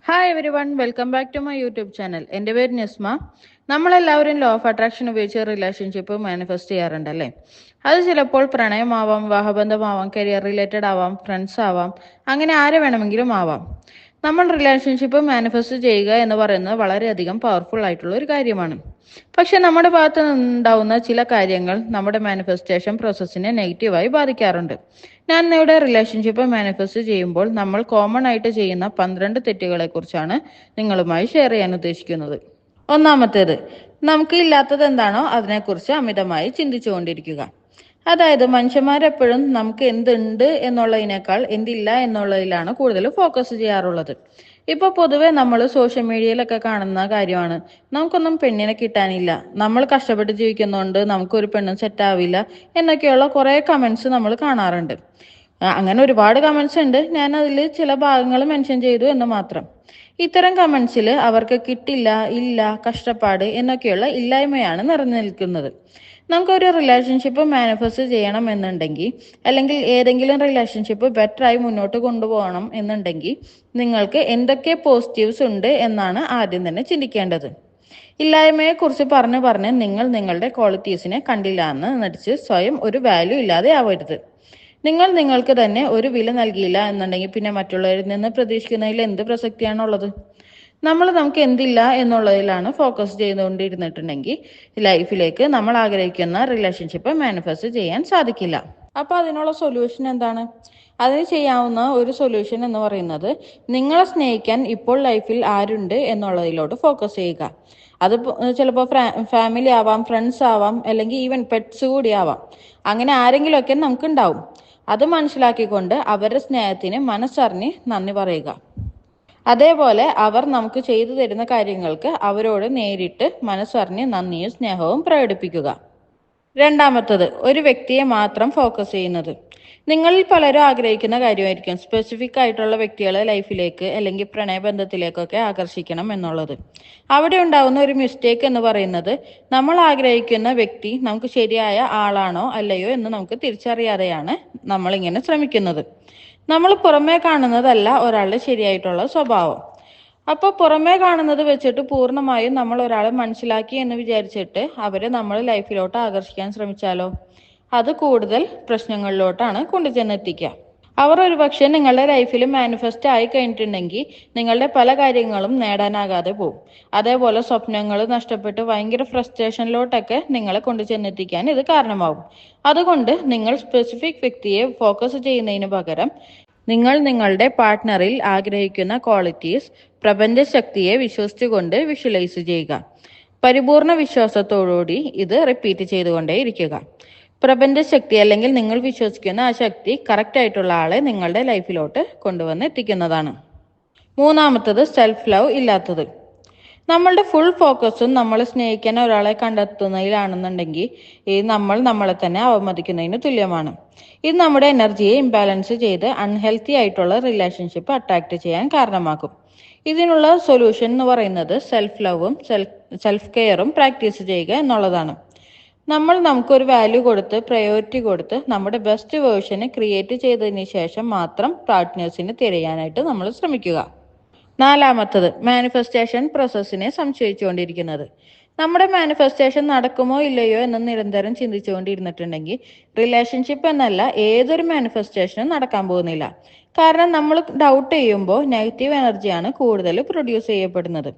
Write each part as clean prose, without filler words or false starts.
Hi everyone, welcome back to my YouTube channel. എൻ്റെ പേര് നിസ്മ. നമ്മളെല്ലാവരും ലോ ഓഫ് അട്രാക്ഷൻ ഉപയോഗിച്ച് റിലേഷൻഷിപ്പ് മാനിഫെസ്റ്റ് ചെയ്യാറുണ്ടല്ലേ. അത് ചിലപ്പോൾ പ്രണയമാവാം, വിവാഹബന്ധമാവാം, കരിയർ റിലേറ്റഡ് ആവാം, ഫ്രണ്ട്സ് ആവാം, അങ്ങനെ ആരെ വേണമെങ്കിലും ആവാം. നമ്മൾ റിലേഷൻഷിപ്പ് മാനിഫെസ്റ്റ് ചെയ്യുക എന്ന് പറയുന്നത് വളരെയധികം പവർഫുൾ ആയിട്ടുള്ള ഒരു കാര്യമാണ്. പക്ഷെ നമ്മുടെ ഭാഗത്ത് നിന്നുണ്ടാവുന്ന ചില കാര്യങ്ങൾ നമ്മുടെ മാനിഫെസ്റ്റേഷൻ പ്രോസസ്സിനെ നെഗറ്റീവായി ബാധിക്കാറുണ്ട്. ഞാൻ ഇവിടെ റിലേഷൻഷിപ്പ് മാനിഫെസ്റ്റ് ചെയ്യുമ്പോൾ നമ്മൾ കോമൺ ആയിട്ട് ചെയ്യുന്ന 12 തെറ്റുകളെ കുറിച്ചാണ് നിങ്ങളുമായി ഷെയർ ചെയ്യാൻ ഉദ്ദേശിക്കുന്നത്. ഒന്നാമത്തേത്, നമുക്ക് ഇല്ലാത്തത് എന്താണോ അതിനെക്കുറിച്ച് അമിതമായി ചിന്തിച്ചുകൊണ്ടിരിക്കുക. അതായത് മനുഷ്യന്മാരെപ്പോഴും നമുക്ക് എന്തുണ്ട് എന്നുള്ളതിനേക്കാൾ എന്തില്ല എന്നുള്ളതിലാണ് കൂടുതൽ ഫോക്കസ് ചെയ്യാറുള്ളത്. ഇപ്പൊ പൊതുവെ നമ്മൾ സോഷ്യൽ മീഡിയയിലൊക്കെ കാണുന്ന കാര്യമാണ്, നമുക്കൊന്നും പെണ്ണിനെ കിട്ടാനില്ല, നമ്മൾ കഷ്ടപ്പെട്ട് ജീവിക്കുന്നതുകൊണ്ട് നമുക്കൊരു പെണ്ണും സെറ്റ് ആവില്ല എന്നൊക്കെയുള്ള കുറെ കമന്റ്സ് നമ്മൾ കാണാറുണ്ട്. അങ്ങനെ ഒരുപാട് കമന്റ്സ് ഉണ്ട്, ഞാൻ അതിൽ ചില ഭാഗങ്ങൾ മെൻഷൻ ചെയ്തു എന്ന് മാത്രം. ഇത്തരം കമന്റ്സിൽ അവർക്ക് കിട്ടില്ല, ഇല്ല, കഷ്ടപ്പാട് എന്നൊക്കെയുള്ള ഇല്ലായ്മയാണ് നിറഞ്ഞു നിൽക്കുന്നത്. നമുക്കൊരു റിലേഷൻഷിപ്പ് മാനിഫെസ്റ്റ് ചെയ്യണം എന്നുണ്ടെങ്കിൽ, അല്ലെങ്കിൽ ഏതെങ്കിലും റിലേഷൻഷിപ്പ് ബെറ്റർ ആയി മുന്നോട്ട് കൊണ്ടുപോകണം എന്നുണ്ടെങ്കിൽ നിങ്ങൾക്ക് എന്തൊക്കെ പോസിറ്റീവ്സ് ഉണ്ട് എന്നാണ് ആദ്യം തന്നെ ചിന്തിക്കേണ്ടത്. ഇല്ലായ്മയെ കുറിച്ച് പറഞ്ഞ് നിങ്ങൾ നിങ്ങളുടെ ക്വാളിറ്റീസിനെ കണ്ടില്ല എന്ന് നടിച്ച് സ്വയം ഒരു വാല്യൂ ഇല്ലാതെ ആവരുത്. നിങ്ങൾ നിങ്ങൾക്ക് തന്നെ ഒരു വില നൽകിയില്ല എന്നുണ്ടെങ്കിൽ പിന്നെ മറ്റുള്ളവരിൽ നിന്ന് പ്രതീക്ഷിക്കുന്നതിൽ എന്ത് പ്രസക്തിയാണുള്ളത്? നമുക്ക് എന്തില്ല എന്നുള്ളതിലാണ് ഫോക്കസ് ചെയ്തുകൊണ്ടിരുന്നിട്ടുണ്ടെങ്കിൽ ലൈഫിലേക്ക് നമ്മൾ ആഗ്രഹിക്കുന്ന റിലേഷൻഷിപ്പ് മാനിഫെസ്റ്റ് ചെയ്യാൻ സാധിക്കില്ല. അപ്പൊ അതിനുള്ള സൊല്യൂഷൻ എന്താണ്? അതിന് ചെയ്യാവുന്ന ഒരു സൊല്യൂഷൻ എന്ന് പറയുന്നത്, നിങ്ങളെ സ്നേഹിക്കാൻ ഇപ്പോൾ ലൈഫിൽ ആരുണ്ട് എന്നുള്ളതിലോട്ട് ഫോക്കസ് ചെയ്യുക. അത് ചിലപ്പോൾ ഫാമിലി ആവാം, ഫ്രണ്ട്സ് ആവാം, അല്ലെങ്കിൽ ഈവൻ പെറ്റ്സ് കൂടി ആവാം. അങ്ങനെ ആരെങ്കിലുമൊക്കെ നമുക്ക് ഉണ്ടാവും. അത് മനസ്സിലാക്കിക്കൊണ്ട് അവരുടെ സ്നേഹത്തിന് മനസ്സറിഞ്ഞ് നന്ദി പറയുക. അതേപോലെ അവർ നമുക്ക് ചെയ്തു തരുന്ന കാര്യങ്ങൾക്ക് അവരോട് നേരിട്ട് മനസ്സറിഞ്ഞ് നന്ദിയും സ്നേഹവും പ്രകടിപ്പിക്കുക. രണ്ടാമത്തത്, ഒരു വ്യക്തിയെ മാത്രം ഫോക്കസ് ചെയ്യുന്നത്. നിങ്ങളിൽ പലരും ആഗ്രഹിക്കുന്ന കാര്യമായിരിക്കും സ്പെസിഫിക് ആയിട്ടുള്ള വ്യക്തികളെ ലൈഫിലേക്ക് അല്ലെങ്കിൽ പ്രണയബന്ധത്തിലേക്കൊക്കെ ആകർഷിക്കണം എന്നുള്ളത്. അവിടെ ഉണ്ടാകുന്ന ഒരു മിസ്റ്റേക്ക് എന്ന് പറയുന്നത്, നമ്മൾ ആഗ്രഹിക്കുന്ന വ്യക്തി നമുക്ക് ശരിയായ ആളാണോ അല്ലയോ എന്ന് നമുക്ക് തിരിച്ചറിയാതെയാണ് നമ്മളിങ്ങനെ ശ്രമിക്കുന്നത്. നമ്മൾ പുറമേ കാണുന്നതല്ല ഒരാളുടെ ശരിയായിട്ടുള്ള സ്വഭാവം. അപ്പോൾ പുറമേ കാണുന്നത് വെച്ചിട്ട് പൂർണ്ണമായും നമ്മൾ ഒരാളെ മനസ്സിലാക്കി എന്ന് വിചാരിച്ചിട്ട് അവരെ നമ്മൾ ലൈഫിലോട്ട് ആകർഷിക്കാൻ ശ്രമിച്ചാലോ, അത് കൂടുതൽ പ്രശ്നങ്ങളിലോട്ടാണ് കൊണ്ടുചെന്നെത്തിക്കുക. അവർ ഒരുപക്ഷെ നിങ്ങളുടെ ലൈഫിൽ മാനിഫെസ്റ്റ് ആയി കഴിഞ്ഞിട്ടുണ്ടെങ്കിൽ നിങ്ങളുടെ പല കാര്യങ്ങളും നേടാനാകാതെ പോകും. അതേപോലെ സ്വപ്നങ്ങൾ നഷ്ടപ്പെട്ട് ഭയങ്കര ഫ്രസ്ട്രേഷനിലോട്ടൊക്കെ നിങ്ങളെ കൊണ്ടുചെന്നെത്തിക്കാൻ ഇത് കാരണമാകും. അതുകൊണ്ട് നിങ്ങൾ സ്പെസിഫിക് വ്യക്തിയെ ഫോക്കസ് ചെയ്യുന്നതിന് പകരം നിങ്ങൾ നിങ്ങളുടെ പാർട്ട്ണറിൽ ആഗ്രഹിക്കുന്ന ക്വാളിറ്റീസ് പ്രപഞ്ച ശക്തിയെ വിശ്വസിച്ചുകൊണ്ട് വിഷ്വലൈസ് ചെയ്യുക. പരിപൂർണ വിശ്വാസത്തോടുകൂടി ഇത് റിപ്പീറ്റ് ചെയ്തുകൊണ്ടേയിരിക്കുക. പ്രപഞ്ച ശക്തി അല്ലെങ്കിൽ നിങ്ങൾ വിശ്വസിക്കുന്ന ആ ശക്തി കറക്റ്റ് ആയിട്ടുള്ള ആളെ നിങ്ങളുടെ ലൈഫിലോട്ട് കൊണ്ടുവന്ന് എത്തിക്കുന്നതാണ്. മൂന്നാമത്തത്, സെൽഫ് ലവ് ഇല്ലാത്തത്. നമ്മളുടെ ഫുൾ ഫോക്കസും നമ്മളെ സ്നേഹിക്കാൻ ഒരാളെ കണ്ടെത്തുന്നതിലാണെന്നുണ്ടെങ്കിൽ നമ്മൾ നമ്മളെ തന്നെ അവമതിക്കുന്നതിന് തുല്യമാണ്. ഇത് നമ്മുടെ എനർജിയെ ഇംബാലൻസ് ചെയ്ത് അൺഹെൽത്തി ആയിട്ടുള്ള റിലേഷൻഷിപ്പ് അട്രാക്ട് ചെയ്യാൻ കാരണമാക്കും. ഇതിനുള്ള സൊല്യൂഷൻ എന്ന് പറയുന്നത് സെൽഫ് ലവും സെൽഫ് കെയറും പ്രാക്ടീസ് ചെയ്യുക എന്നുള്ളതാണ്. നമുക്കൊരു വാല്യൂ കൊടുത്ത് പ്രയോറിറ്റി കൊടുത്ത് നമ്മുടെ ബെസ്റ്റ് വേർഷനെ ക്രിയേറ്റ് ചെയ്തതിന് ശേഷം മാത്രം പാർട്ട്നേഴ്സിനെ തിരയാനായിട്ട് നമ്മൾ ശ്രമിക്കുക. നാലാമത്തത്, മാനിഫെസ്റ്റേഷൻ പ്രോസസ്സിനെ സംശയിച്ചുകൊണ്ടിരിക്കുന്നത്. നമ്മുടെ മാനിഫെസ്റ്റേഷൻ നടക്കുമോ ഇല്ലയോ എന്ന് നിരന്തരം ചിന്തിച്ചുകൊണ്ടിരുന്നിട്ടുണ്ടെങ്കിൽ റിലേഷൻഷിപ്പ് എന്നല്ല ഏതൊരു മാനിഫെസ്റ്റേഷനും നടക്കാൻ പോകുന്നില്ല. കാരണം നമ്മൾ ഡൗട്ട് ചെയ്യുമ്പോൾ നെഗറ്റീവ് എനർജിയാണ് കൂടുതൽ പ്രൊഡ്യൂസ് ചെയ്യപ്പെടുന്നത്.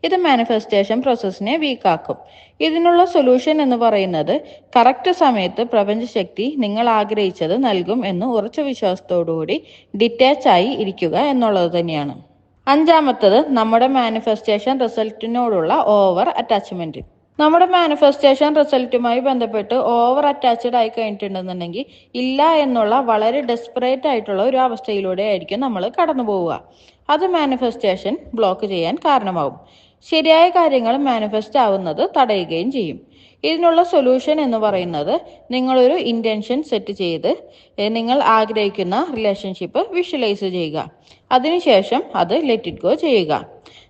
ഇത് മാനിഫെസ്റ്റേഷൻ പ്രോസസ്സിനെ വീക്കാക്കും. ഇതിനുള്ള സൊല്യൂഷൻ എന്ന് പറയുന്നത്, കറക്റ്റ് സമയത്ത് പ്രപഞ്ചശക്തി നിങ്ങൾ ആഗ്രഹിച്ചത് നൽകും എന്ന് ഉറച്ച വിശ്വാസത്തോടുകൂടി ഡിറ്റാച്ച് ആയി ഇരിക്കുക എന്നുള്ളത് തന്നെയാണ്. അഞ്ചാമത്തത്, നമ്മുടെ മാനിഫെസ്റ്റേഷൻ റിസൾട്ടിനോടുള്ള ഓവർ അറ്റാച്ച്മെന്റ്. നമ്മുടെ മാനിഫെസ്റ്റേഷൻ റിസൾട്ടുമായി ബന്ധപ്പെട്ട് ഓവർ അറ്റാച്ച്ഡ് ആയി കഴിഞ്ഞിട്ടുണ്ടെന്നുണ്ടെങ്കിൽ ഇല്ല എന്നുള്ള വളരെ ഡെസ്പറേറ്റ് ആയിട്ടുള്ള ഒരു അവസ്ഥയിലൂടെ ആയിരിക്കും നമ്മൾ കടന്നു പോവുക. അത് മാനിഫെസ്റ്റേഷൻ ബ്ലോക്ക് ചെയ്യാൻ കാരണമാവും. ശരിയായ കാര്യങ്ങൾ മാനിഫെസ്റ്റ് ആവുന്നത് തടയുകയും ചെയ്യും. ഇതിനുള്ള സൊല്യൂഷൻ എന്ന് പറയുന്നത്, നിങ്ങളൊരു ഇന്റൻഷൻ സെറ്റ് ചെയ്ത് നിങ്ങൾ ആഗ്രഹിക്കുന്ന റിലേഷൻഷിപ്പ് വിഷ്വലൈസ് ചെയ്യുക. അതിനുശേഷം അത് ലെറ്റ് ഇറ്റ് ഗോ ചെയ്യുക.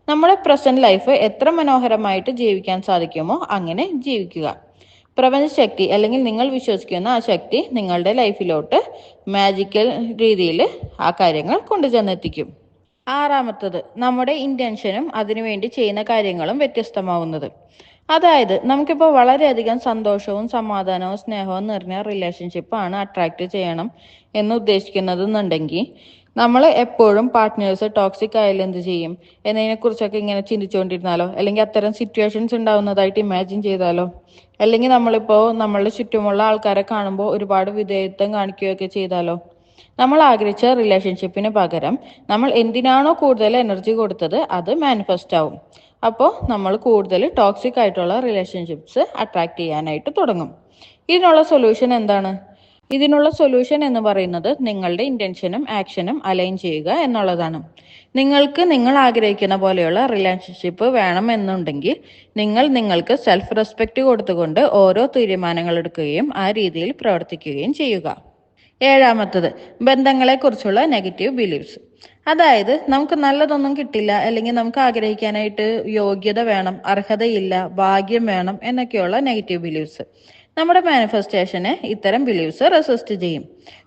നമ്മുടെ പ്രസന്റ് ലൈഫ് എത്ര മനോഹരമായിട്ട് ജീവിക്കാൻ സാധിക്കുമോ അങ്ങനെ ജീവിക്കുക. പ്രപഞ്ചശക്തി അല്ലെങ്കിൽ നിങ്ങൾ വിശ്വസിക്കുന്ന ആ ശക്തി നിങ്ങളുടെ ലൈഫിലോട്ട് മാജിക്കൽ രീതിയിൽ ആ കാര്യങ്ങൾ കൊണ്ടുചെന്നെത്തിക്കും. ആറാമത്തത്, നമ്മുടെ ഇന്റൻഷനും അതിനുവേണ്ടി ചെയ്യുന്ന കാര്യങ്ങളും വ്യത്യസ്തമാവുന്നത്. അതായത് നമുക്കിപ്പോൾ വളരെയധികം സന്തോഷവും സമാധാനവും സ്നേഹവും നിറഞ്ഞ റിലേഷൻഷിപ്പ് ആണ് അട്രാക്ട് ചെയ്യണം എന്ന് ഉദ്ദേശിക്കുന്നതെന്നുണ്ടെങ്കിൽ നമ്മൾ എപ്പോഴും പാർട്ട്നേഴ്സ് ടോക്സിക് ആയാലും എന്ത് ചെയ്യും എന്നതിനെ കുറിച്ചൊക്കെ ഇങ്ങനെ ചിന്തിച്ചുകൊണ്ടിരുന്നാലോ, അല്ലെങ്കിൽ അത്തരം സിറ്റുവേഷൻസ് ഉണ്ടാവുന്നതായിട്ട് ഇമാജിൻ ചെയ്താലോ, അല്ലെങ്കിൽ നമ്മളിപ്പോ നമ്മളുടെ ചുറ്റുമുള്ള ആൾക്കാരെ കാണുമ്പോൾ ഒരുപാട് വിധേയത്വം കാണിക്കുകയൊക്കെ ചെയ്താലോ, നമ്മൾ ആഗ്രഹിച്ച റിലേഷൻഷിപ്പിന് പകരം നമ്മൾ എന്തിനാണോ കൂടുതൽ എനർജി കൊടുത്തത് അത് മാനിഫെസ്റ്റ് ആവും. അപ്പോൾ നമ്മൾ കൂടുതൽ ടോക്സിക് ആയിട്ടുള്ള റിലേഷൻഷിപ്സ് അട്രാക്ട് ചെയ്യാനായിട്ട് തുടങ്ങും. ഇതിനുള്ള സൊല്യൂഷൻ എന്താണ്? ഇതിനുള്ള സൊല്യൂഷൻ എന്ന് പറയുന്നത് നിങ്ങളുടെ ഇന്റൻഷനും ആക്ഷനും അലൈൻ ചെയ്യുക എന്നുള്ളതാണ്. നിങ്ങൾക്ക് നിങ്ങൾ ആഗ്രഹിക്കുന്ന പോലെയുള്ള റിലേഷൻഷിപ്പ് വേണം എന്നുണ്ടെങ്കിൽ നിങ്ങൾക്ക് സെൽഫ് റെസ്പെക്റ്റ് കൊടുത്തുകൊണ്ട് ഓരോ തീരുമാനങ്ങൾ എടുക്കുകയും ആ രീതിയിൽ പ്രവർത്തിക്കുകയും ചെയ്യുക. ഏഴാമത്തത്, ബന്ധങ്ങളെക്കുറിച്ചുള്ള നെഗറ്റീവ് ബിലീഫ്സ്. അതായത് നമുക്ക് നല്ലതൊന്നും കിട്ടില്ല, അല്ലെങ്കിൽ നമുക്ക് ആഗ്രഹിക്കാനായിട്ട് യോഗ്യത വേണം, അർഹതയില്ല, ഭാഗ്യം വേണം എന്നൊക്കെയുള്ള നെഗറ്റീവ് ബിലീഫ്സ് നമ്മുടെ മാനിഫെസ്റ്റേഷനെ ഇത്തരം ബിലീഫ്സ് റെസിസ്റ്റ് ചെയ്യും.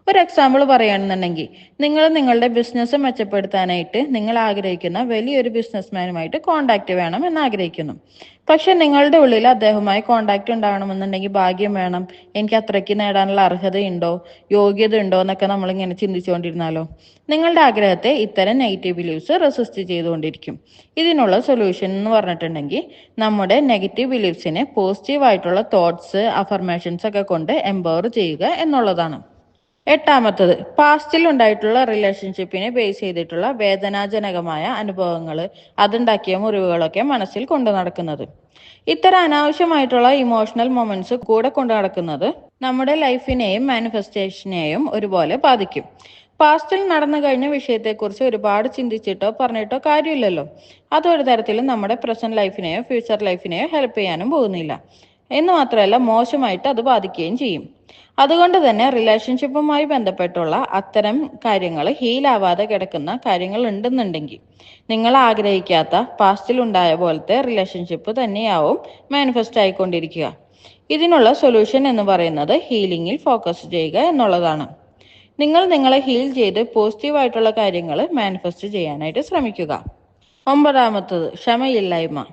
ഒരു എക്സാമ്പിൾ പറയുകയാണെന്നുണ്ടെങ്കിൽ, നിങ്ങൾ നിങ്ങളുടെ ബിസിനസ് മെച്ചപ്പെടുത്താനായിട്ട് നിങ്ങൾ ആഗ്രഹിക്കുന്ന വലിയൊരു ബിസിനസ്മാനുമായിട്ട് കോണ്ടാക്ട് വേണം എന്ന് ആഗ്രഹിക്കുന്നു. പക്ഷെ നിങ്ങളുടെ ഉള്ളിൽ അദ്ദേഹവുമായി കോണ്ടാക്ട് ഉണ്ടാവണമെന്നുണ്ടെങ്കിൽ ഭാഗ്യം വേണം, എനിക്ക് അത്രയ്ക്ക് നേടാനുള്ള അർഹതയുണ്ടോ, യോഗ്യത ഉണ്ടോ എന്നൊക്കെ നമ്മളിങ്ങനെ ചിന്തിച്ചുകൊണ്ടിരുന്നാലോ, നിങ്ങളുടെ ആഗ്രഹത്തെ ഇത്തരം നെഗറ്റീവ് ബിലീഫ്സ് റെസിസ്റ്റ് ചെയ്തുകൊണ്ടിരിക്കും. ഇതിനുള്ള സൊല്യൂഷൻ എന്ന് പറഞ്ഞിട്ടുണ്ടെങ്കിൽ നമ്മുടെ നെഗറ്റീവ് ബിലീഫ്സിനെ പോസിറ്റീവ് ആയിട്ടുള്ള തോട്ട്സ്, അഫർമേഷൻസ് ഒക്കെ കൊണ്ട് എംപവർ ചെയ്യുക എന്നുള്ളതാണ്. എട്ടാമത്തത്, പാസ്റ്റിൽ ഉണ്ടായിട്ടുള്ള റിലേഷൻഷിപ്പിനെ ബേസ് ചെയ്തിട്ടുള്ള വേദനാജനകമായ അനുഭവങ്ങൾ, അതുണ്ടാക്കിയ മുറിവുകളൊക്കെ മനസ്സിൽ കൊണ്ടു നടക്കുന്നത്. ഇത്തരം അനാവശ്യമായിട്ടുള്ള ഇമോഷണൽ മൊമെന്റ്സ് കൂടെ കൊണ്ടു നടക്കുന്നത് നമ്മുടെ ലൈഫിനെയും മാനിഫെസ്റ്റേഷനെയും ഒരുപോലെ ബാധിക്കും. പാസ്റ്റിൽ നടന്നു കഴിഞ്ഞ വിഷയത്തെക്കുറിച്ച് ഒരുപാട് ചിന്തിച്ചിട്ടോ പറഞ്ഞിട്ടോ കാര്യമില്ലല്ലോ. അതൊരു തരത്തിലും നമ്മുടെ പ്രസന്റ് ലൈഫിനെയോ ഫ്യൂച്ചർ ലൈഫിനെയോ ഹെൽപ്പ് ചെയ്യാനും പോകുന്നില്ല. എന്ന് മാത്രമല്ല മോശമായിട്ട് അത് ബാധിക്കുകയും ചെയ്യും. അതുകൊണ്ട് തന്നെ റിലേഷൻഷിപ്പുമായി ബന്ധപ്പെട്ടുള്ള അത്തരം കാര്യങ്ങൾ ഹീലാവാതെ കിടക്കുന്ന കാര്യങ്ങൾ ഉണ്ടെന്നുണ്ടെങ്കിൽ നിങ്ങൾ ആഗ്രഹിക്കാത്ത പാസ്റ്റിൽ ഉണ്ടായ പോലത്തെ റിലേഷൻഷിപ്പ് തന്നെയാവും മാനിഫെസ്റ്റ് ആയിക്കൊണ്ടിരിക്കുക. ഇതിനുള്ള സൊല്യൂഷൻ എന്ന് പറയുന്നത് ഹീലിംഗിൽ ഫോക്കസ് ചെയ്യുക എന്നുള്ളതാണ്. നിങ്ങൾ നിങ്ങളെ ഹീൽ ചെയ്ത് പോസിറ്റീവായിട്ടുള്ള കാര്യങ്ങൾ മാനിഫെസ്റ്റ് ചെയ്യാനായിട്ട് ശ്രമിക്കുക. ഒമ്പതാമത്തത്, ക്ഷമയില്ലായ്മ.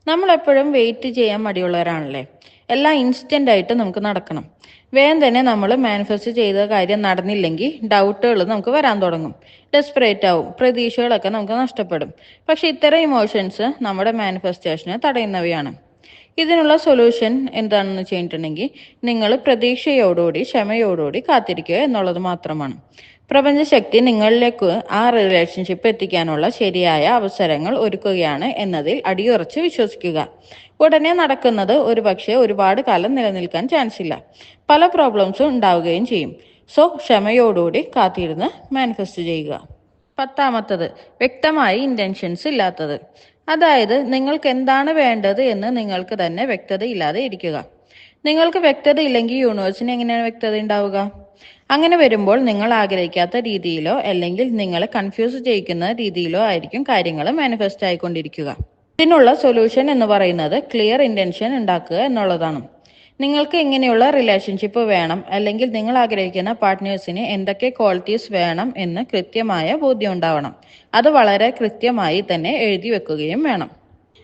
നമ്മൾ എപ്പോഴും വെയിറ്റ് ചെയ്യാൻ മടിയുള്ളവരാണല്ലേ. എല്ലാം ഇൻസ്റ്റന്റ് ആയിട്ട് നമുക്ക് നടക്കണം. വേഗം തന്നെ നമ്മൾ മാനിഫെസ്റ്റ് ചെയ്ത കാര്യം നടന്നില്ലെങ്കിൽ ഡൗട്ടുകൾ നമുക്ക് വരാൻ തുടങ്ങും, ഡെസ്പറേറ്റ് ആവും, പ്രതീക്ഷകളൊക്കെ നമുക്ക് നഷ്ടപ്പെടും. പക്ഷെ ഇത്തരം ഇമോഷൻസ് നമ്മുടെ മാനിഫെസ്റ്റേഷനെ തടയുന്നവയാണ്. ഇതിനുള്ള സൊല്യൂഷൻ എന്താണെന്ന് ചെയ്തിട്ടുണ്ടെങ്കിൽ നിങ്ങൾ പ്രതീക്ഷയോടുകൂടി ക്ഷമയോടുകൂടി കാത്തിരിക്കുക എന്നുള്ളത് മാത്രമാണ്. പ്രപഞ്ചശക്തി നിങ്ങളിലേക്ക് ആ റിലേഷൻഷിപ്പ് എത്തിക്കാനുള്ള ശരിയായ അവസരങ്ങൾ ഒരുക്കുകയാണ് എന്നതിൽ അടിയുറച്ച് വിശ്വസിക്കുക. ഉടനെ നടക്കുന്നത് ഒരുപക്ഷെ ഒരുപാട് കാലം നിലനിൽക്കാൻ ചാൻസ് ഇല്ല. പല പ്രോബ്ലംസും ഉണ്ടാവുകയും ചെയ്യും. സോ ക്ഷമയോടുകൂടി കാത്തിരുന്ന് മാനിഫെസ്റ്റ് ചെയ്യുക. പത്താമത്തത്, വ്യക്തമായ ഇന്റൻഷൻസ് ഇല്ലാത്തത്. അതായത് നിങ്ങൾക്ക് എന്താണ് വേണ്ടത് എന്ന് നിങ്ങൾക്ക് തന്നെ വ്യക്തത ഇല്ലാതെ ഇരിക്കുക. നിങ്ങൾക്ക് വ്യക്തത ഇല്ലെങ്കിൽ യൂണിവേഴ്സിന് എങ്ങനെയാണ് വ്യക്തത ഉണ്ടാവുക? അങ്ങനെ വരുമ്പോൾ നിങ്ങൾ ആഗ്രഹിക്കാത്ത രീതിയിലോ അല്ലെങ്കിൽ നിങ്ങളെ കൺഫ്യൂസ് ചെയ്യിക്കുന്ന രീതിയിലോ ആയിരിക്കും കാര്യങ്ങൾ മാനിഫെസ്റ്റ് ആയിക്കൊണ്ടിരിക്കുക. ഇതിനുള്ള സൊല്യൂഷൻ എന്ന് പറയുന്നത് ക്ലിയർ ഇന്റൻഷൻ ഉണ്ടാക്കുക എന്നുള്ളതാണ്. നിങ്ങൾക്ക് എങ്ങനെയുള്ള റിലേഷൻഷിപ്പ് വേണം, അല്ലെങ്കിൽ നിങ്ങൾ ആഗ്രഹിക്കുന്ന പാർട്ട്നേഴ്സിന് എന്തൊക്കെ ക്വാളിറ്റീസ് വേണം എന്ന് കൃത്യമായ ബോധ്യം ഉണ്ടാവണം. അത് വളരെ കൃത്യമായി തന്നെ എഴുതി വെക്കുകയും വേണം.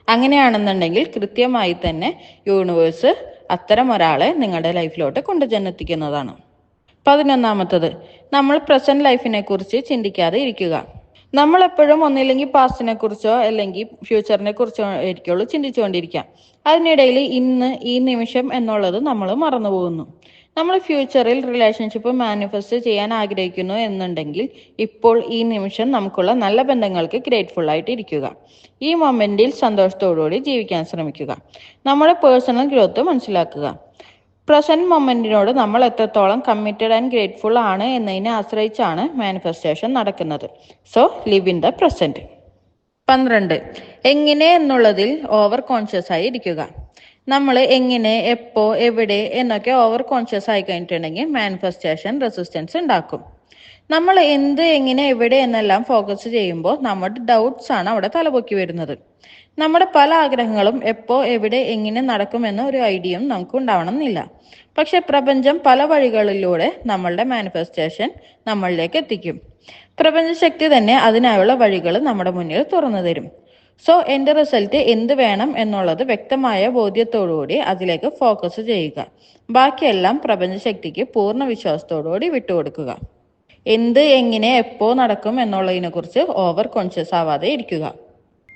അങ്ങനെയാണെന്നുണ്ടെങ്കിൽ കൃത്യമായി തന്നെ യൂണിവേഴ്സ് അത്തരം ഒരാളെ നിങ്ങളുടെ ലൈഫിലോട്ട് കൊണ്ടുചെന്നെത്തിക്കുന്നതാണ്. 11ാമത്തത്, നമ്മൾ പ്രസന്റ് ലൈഫിനെ കുറിച്ച് ചിന്തിക്കാതെ ഇരിക്കുക. നമ്മൾ എപ്പോഴും ഒന്നില്ലെങ്കിൽ പാസ്റ്റിനെ കുറിച്ചോ അല്ലെങ്കിൽ ഫ്യൂച്ചറിനെ കുറിച്ചോ ആയിരിക്കുള്ളൂ ചിന്തിച്ചുകൊണ്ടിരിക്കാം. അതിനിടയിൽ ഇന്ന് ഈ നിമിഷം എന്നുള്ളത് നമ്മൾ മറന്നു പോകുന്നു. നമ്മൾ ഫ്യൂച്ചറിൽ റിലേഷൻഷിപ്പ് മാനിഫെസ്റ്റ് ചെയ്യാൻ ആഗ്രഹിക്കുന്നു എന്നുണ്ടെങ്കിൽ ഇപ്പോൾ ഈ നിമിഷം നമുക്കുള്ള നല്ല ബന്ധങ്ങൾക്ക് ഗ്രേറ്റ്ഫുൾ ആയിട്ട് ഇരിക്കുക. ഈ മൊമെന്റിൽ സന്തോഷത്തോടുകൂടി ജീവിക്കാൻ ശ്രമിക്കുക. നമ്മുടെ പേഴ്സണൽ ഗ്രോത്ത് മനസ്സിലാക്കുക. പ്രസന്റ് മൊമെന്റിനോട് നമ്മൾ എത്രത്തോളം കമ്മിറ്റഡ് ആൻഡ് ഗ്രേറ്റ്ഫുൾ ആണ് എന്നതിനെ ആശ്രയിച്ചാണ് മാനിഫെസ്റ്റേഷൻ നടക്കുന്നത്. So live in the present. 12, എങ്ങനെ എന്നുള്ളതിൽ ഓവർ കോൺഷ്യസ് ആയി ഇരിക്കുക. നമ്മൾ എങ്ങനെ, എപ്പോ, എവിടെ എന്നൊക്കെ ഓവർ കോൺഷ്യസ് ആയി കഴിഞ്ഞിട്ടുണ്ടെങ്കിൽ മാനിഫെസ്റ്റേഷൻ റെസിസ്റ്റൻസ് ഉണ്ടാക്കും. നമ്മൾ എന്ത്, എങ്ങനെ, എവിടെ എന്നെല്ലാം ഫോക്കസ് ചെയ്യുമ്പോൾ നമ്മുടെ ഡൗട്ട്സ് ആണ് അവിടെ തലപൊക്കി വരുന്നത്. നമ്മുടെ പല ആഗ്രഹങ്ങളും എപ്പോ, എവിടെ, എങ്ങനെ നടക്കുമെന്ന ഒരു ഐഡിയയും നമുക്ക് ഉണ്ടാവണം എന്നില്ല. പക്ഷെ പ്രപഞ്ചം പല വഴികളിലൂടെ നമ്മളുടെ മാനിഫെസ്റ്റേഷൻ നമ്മളിലേക്ക് എത്തിക്കും. പ്രപഞ്ചശക്തി തന്നെ അതിനായുള്ള വഴികൾ നമ്മുടെ മുന്നിൽ തുറന്നു തരും. സോ എൻ്റെ റിസൾട്ട് എന്ത് വേണം എന്നുള്ളത് വ്യക്തമായ ബോധ്യത്തോടുകൂടി അതിലേക്ക് ഫോക്കസ് ചെയ്യുക. ബാക്കിയെല്ലാം പ്രപഞ്ചശക്തിക്ക് പൂർണ്ണ വിശ്വാസത്തോടുകൂടി വിട്ടുകൊടുക്കുക. എന്ത്, എങ്ങനെ, എപ്പോ നടക്കും എന്നുള്ളതിനെ കുറിച്ച് ഓവർ കോൺഷ്യസ് ആവാതെ ഇരിക്കുക.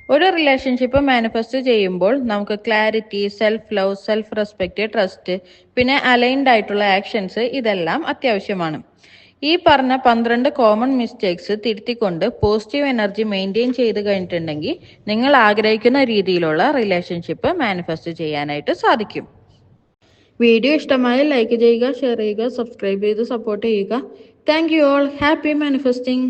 ഒരു റിലേഷൻഷിപ്പ് മാനിഫെസ്റ്റ് ചെയ്യുമ്പോൾ നമുക്ക് clarity, self love, self respect, trust, പിന്നെ അലൈൻഡ് ആയിട്ടുള്ള ആക്ഷൻസ് ഇതെല്ലാം അത്യാവശ്യമാണ്. ഈ പറഞ്ഞ 12 കോമൺ മിസ്റ്റേക്സ് തിരുത്തിക്കൊണ്ട് പോസിറ്റീവ് എനർജി മെയിൻറ്റെയിൻ ചെയ്ത് കഴിഞ്ഞിട്ടുണ്ടെങ്കിൽ നിങ്ങൾ ആഗ്രഹിക്കുന്ന രീതിയിലുള്ള റിലേഷൻഷിപ്പ് മാനിഫെസ്റ്റ് ചെയ്യാനായിട്ട് സാധിക്കും. വീഡിയോ ഇഷ്ടമായി ലൈക്ക് ചെയ്യുക, ഷെയർ ചെയ്യുക, സബ്സ്ക്രൈബ് ചെയ്ത് സപ്പോർട്ട് ചെയ്യുക. Thank you all. Happy manifesting.